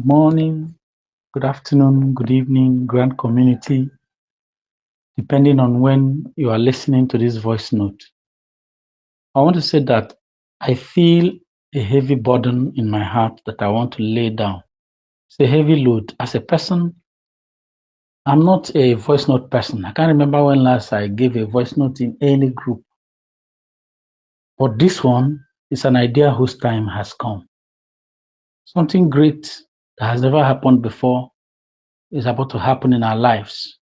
morning, good afternoon, good evening, grand community, depending on when you are listening to this voice note. I want to say that I feel a heavy burden in my heart that I want to lay down. It's a heavy load. As a person, I'm not a voice note person. I can't remember when last I gave a voice note in any group. But this one is an idea whose time has come. Something great that has never happened before is about to happen in our lives.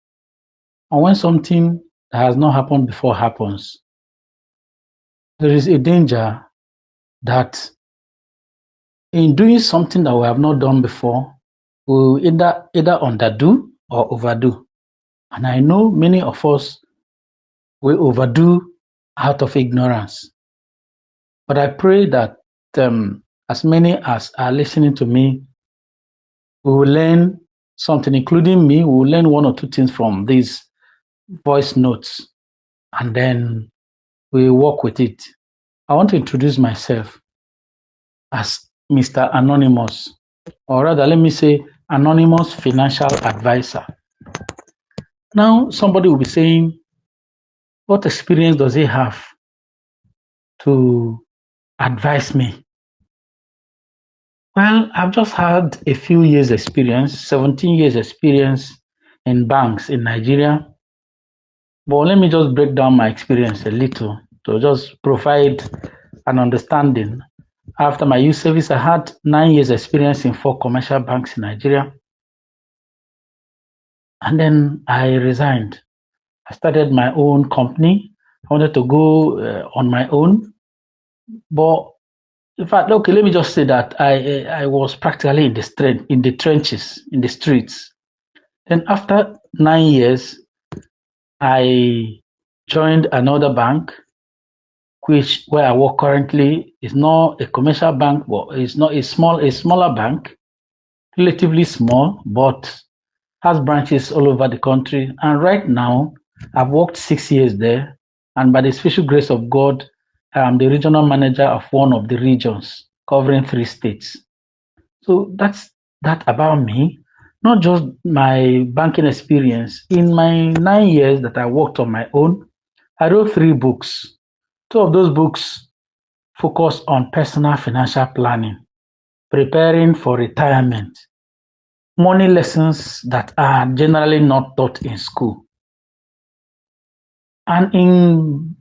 And when something that has not happened before happens, there is a danger that in doing something that we have not done before, we will either underdo or overdo. And I know many of us will overdo out of ignorance. But I pray that as many as are listening to me, we will learn something, including me. We will learn one or two things from these voice notes, and then we work with it. I want to introduce myself as Mr. Anonymous, or rather, let me say Anonymous Financial Advisor. Now, somebody will be saying, what experience does he have to advise me? Well, I've just had a few years' experience, 17 years' experience in banks in Nigeria. But let me just break down my experience a little to just provide an understanding. After my youth service, I had 9 years' experience in 4 commercial banks in Nigeria. And then I resigned. I started my own company. I wanted to go on my own. But in fact, okay, let me just say that I was practically in the trenches, in the streets. Then after 9 years, I joined another bank, where I work currently is not a commercial bank, but it's not a smaller bank, relatively small, but has branches all over the country. And right now, I've worked 6 years there, and by the special grace of God, I am the regional manager of one of the regions covering 3 states. So that's that about me. Not just my banking experience. In my 9 years that I worked on my own, I wrote 3 books. 2 of those books focus on personal financial planning, preparing for retirement, money lessons that are generally not taught in school. And in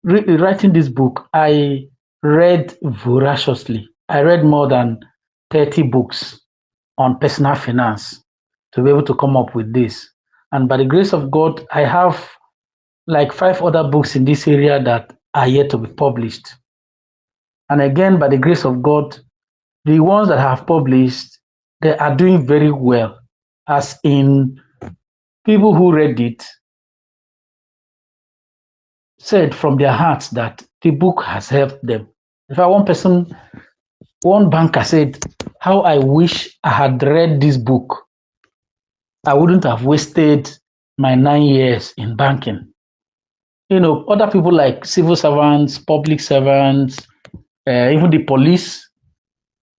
writing this book, I read voraciously. I read more than 30 books on personal finance to be able to come up with this. And by the grace of God, I have like 5 other books in this area that are yet to be published. And again, by the grace of God, the ones that I have published, they are doing very well, as in people who read it said from their hearts that the book has helped them. In fact, one banker said, how I wish I had read this book. I wouldn't have wasted my 9 years in banking. Other people like civil servants, public servants, even the police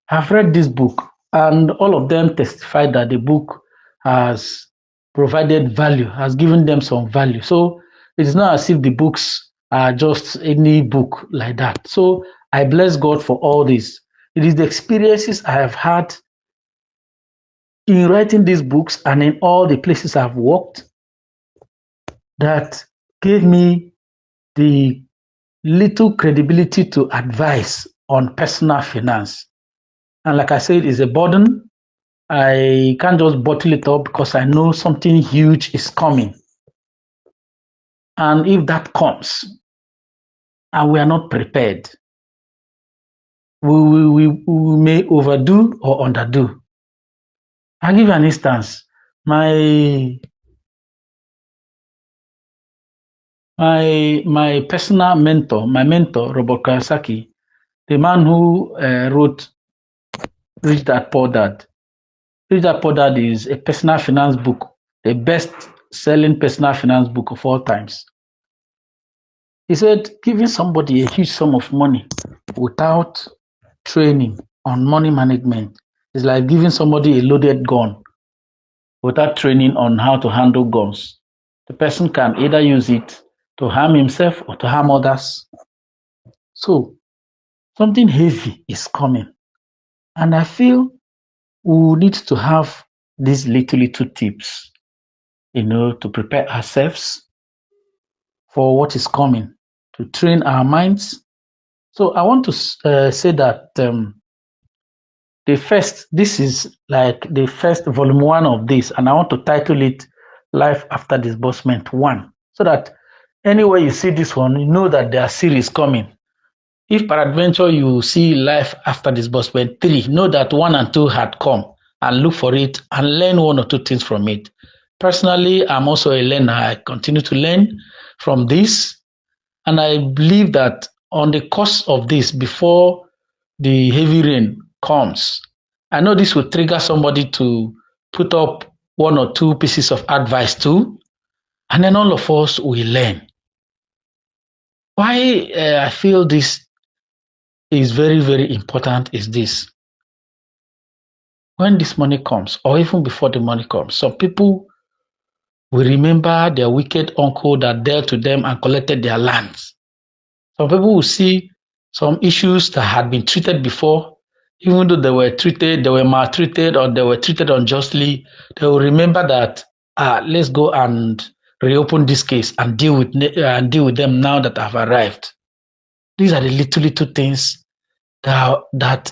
have read this book, and all of them testified that the book has provided value, has given them some value. So it's not as if the books are just any book like that. So I bless God for all this. It is the experiences I have had in writing these books and in all the places I've worked that gave me the little credibility to advise on personal finance. And like I said, it's a burden. I can't just bottle it up because I know something huge is coming. And if that comes and we are not prepared, we may overdo or underdo. I'll give you an instance. My personal mentor, Robert Kiyosaki, the man who wrote Rich Dad Poor Dad. Rich Dad Poor Dad is a personal finance book, the best-selling personal finance book of all times. He said, giving somebody a huge sum of money without training on money management It's like giving somebody a loaded gun without training on how to handle guns. The person can either use it to harm himself or to harm others. So something heavy is coming. And I feel we need to have these little tips, to prepare ourselves for what is coming, to train our minds. So I want to say that this is like the first volume one of this, and I want to title it Life After Disbursement 1, so that anywhere you see this one, you know that there are series coming. If peradventure you see Life After Disbursement 3, know that 1 and 2 had come, and look for it and learn one or two things from it. Personally, I'm also a learner. I continue to learn from this, and I believe that on the course of this, before the heavy rain comes, I know this will trigger somebody to put up one or two pieces of advice too, and then all of us will learn. Why I feel this is very, very important is this. When this money comes, or even before the money comes, some people will remember their wicked uncle that dealt to them and collected their lands. Some people will see some issues that had been treated before, even though they were maltreated, or they were treated unjustly. They will remember that let's go and reopen this case and deal with them now that I've arrived. These are the little things that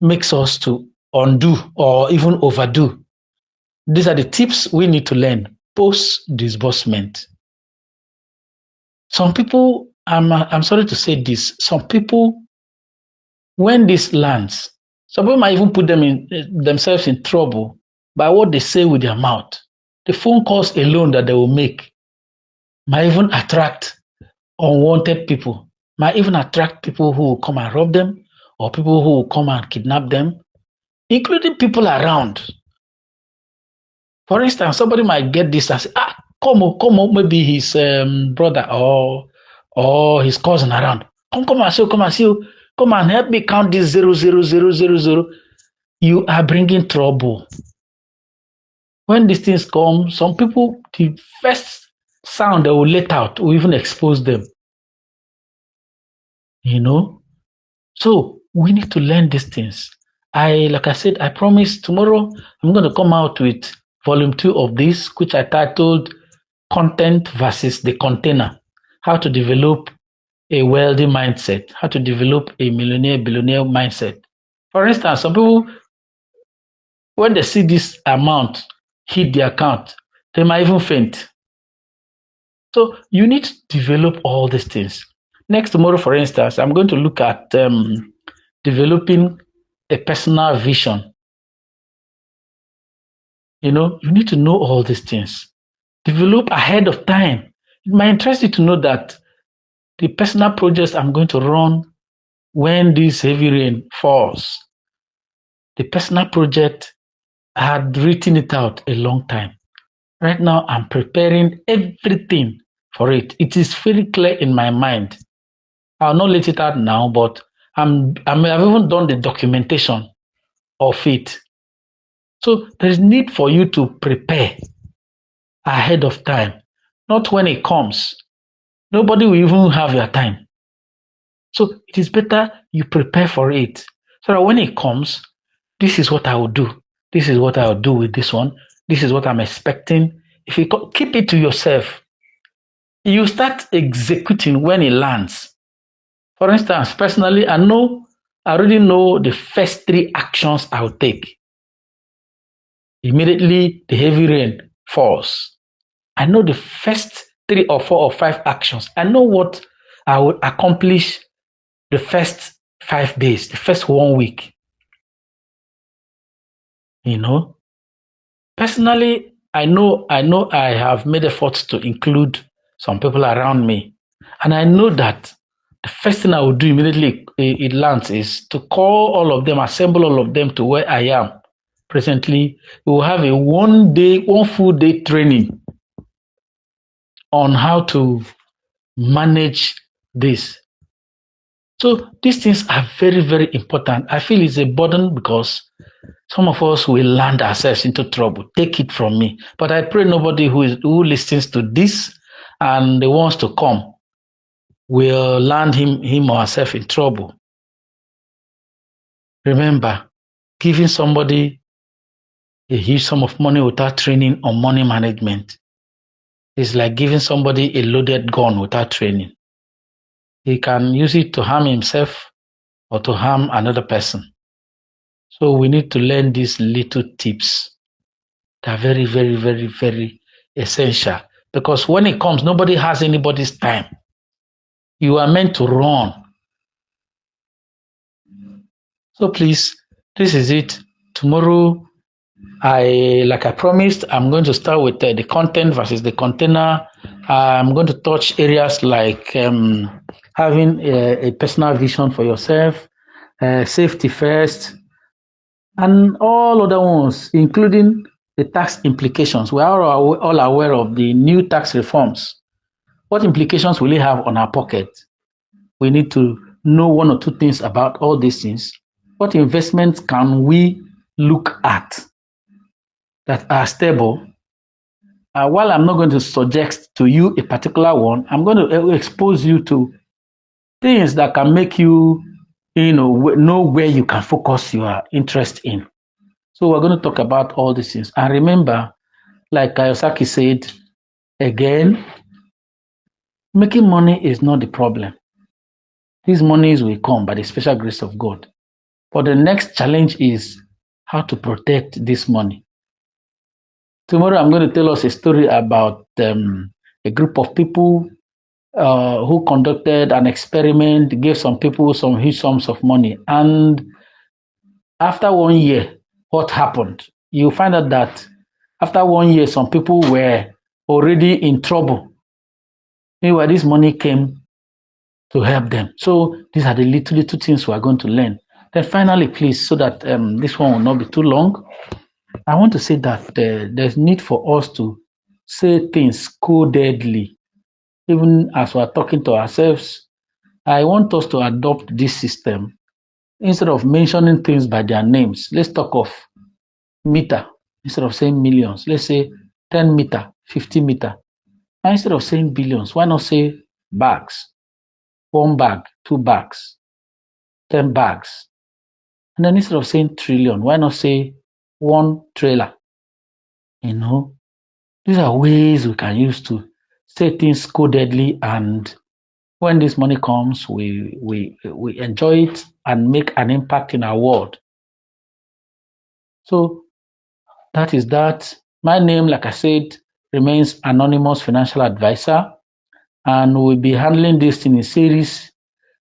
makes us to undo or even overdo. These are the tips we need to learn post disbursement. Some people, I'm sorry to say this, some people, when this lands, some people might even put themselves in trouble by what they say with their mouth. The phone calls alone that they will make might even attract unwanted people, might even attract people who will come and rob them, or people who will come and kidnap them, including people around. For instance, somebody might get this and say, come on, maybe his brother or his cousin around. Come and see, come and see, come and help me count this 00000. You are bringing trouble. When these things come, some people, the first sound they will let out will even expose them. So we need to learn these things. Like I said, I promise tomorrow I'm going to come out with volume 2 of this, which I titled Content versus the Container: How to Develop a Wealthy Mindset, How to Develop a Millionaire Billionaire Mindset. For instance, some people, when they see this amount hit the account, they might even faint. So you need to develop all these things. Next tomorrow, for instance, I'm going to look at developing a personal vision. You need to know all these things. Develop ahead of time. It might interest you to know that the personal projects I'm going to run when this heavy rain falls, the personal project, I had written it out a long time. Right now, I'm preparing everything for it. It is very clear in my mind. I'll not let it out now, but I've even done the documentation of it. So there is need for you to prepare ahead of time, not when it comes. Nobody will even have your time. So it is better you prepare for it, so that when it comes, this is what I will do. This is what I will do with this one. This is what I'm expecting. If you keep it to yourself, you start executing when it lands. For instance, personally, I already know the first 3 actions I'll take. Immediately the heavy rain falls, I know the first 3 or 4 or 5 actions. I know what I would accomplish the first 5 days, the first 1 week. Personally, I know I have made efforts to include some people around me. And I know that the first thing I will do immediately it lands is to call all of them, assemble all of them to where I am. Presently, we will have a 1 full day training on how to manage this. So these things are very, very important. I feel it's a burden because some of us will land ourselves into trouble. Take it from me. But I pray nobody who listens to this and wants to come will land him or herself in trouble. Remember, giving somebody a huge sum of money without training on money management is like giving somebody a loaded gun without training. He can use it to harm himself or to harm another person. So we need to learn these little tips. They're very, very, very, very essential. Because when it comes, nobody has anybody's time. You are meant to run. So please, this is it. Tomorrow, like I promised, I'm going to start with the content versus the container. I'm going to touch areas like having a personal vision for yourself, safety first, and all other ones, including the tax implications. We are all aware of the new tax reforms. What implications will it have on our pocket? We need to know one or two things about all these things. What investments can we look at that are stable? While I'm not going to suggest to you a particular one, I'm going to expose you to things that can make you, know where you can focus your interest in. So we're going to talk about all these things. And remember, like Kiyosaki said, again, making money is not the problem. These monies will come by the special grace of God. But the next challenge is how to protect this money. Tomorrow, I'm going to tell us a story about a group of people who conducted an experiment, gave some people some huge sums of money. And after 1 year, what happened? You find out that after 1 year, some people were already in trouble. Anyway, this money came to help them. So these are the little things we are going to learn. Then finally, please, so that this one will not be too long, I want to say that there's need for us to say things codedly. Even as we're talking to ourselves, I want us to adopt this system. Instead of mentioning things by their names, let's talk of meter. Instead of saying millions, let's say 10 meter, 50 meter. And instead of saying billions, why not say bags? 1 bag, 2 bags, 10 bags. And then instead of saying trillion, why not say 1 trailer? These are ways we can use to say things codedly, and when this money comes, we enjoy it and make an impact in our world. So that is that. My name, like I said, remains Anonymous Financial Advisor, and we'll be handling this in a series,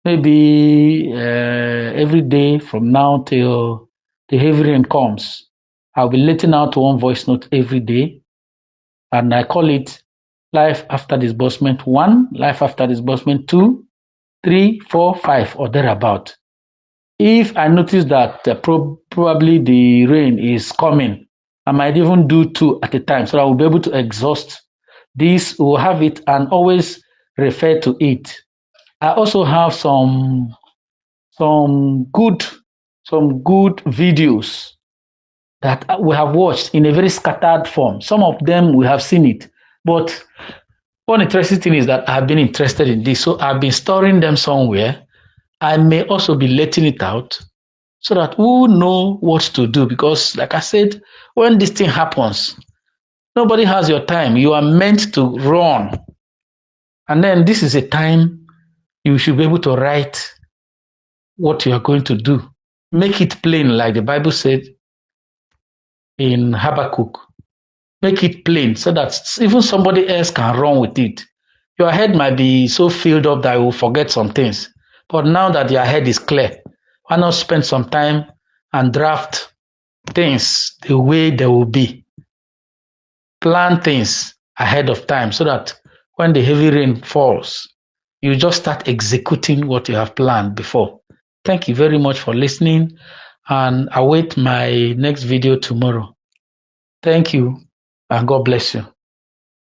maybe every day from now till the heavy rain comes. I'll be letting out one voice note every day, and I call it Life After Disbursement 1, Life After Disbursement 2, 3, 4, 5, or thereabout. If I notice that probably the rain is coming, I might even do 2 at a time, so I will be able to exhaust this. We'll have it and always refer to it. I also have some good videos that we have watched in a very scattered form. Some of them we have seen it, but one interesting thing is that I've been interested in this, so I've been storing them somewhere. I may also be letting it out so that we will know what to do, because like I said, when this thing happens, nobody has your time. You are meant to run. And then this is a time you should be able to write what you are going to do. Make it plain, like the Bible said in Habakkuk. Make it plain so that even somebody else can run with it. Your head might be so filled up that you will forget some things. But now that your head is clear, why not spend some time and draft things the way they will be? Plan things ahead of time so that when the heavy rain falls, you just start executing what you have planned before. Thank you very much for listening, and await my next video tomorrow. Thank you, and God bless you.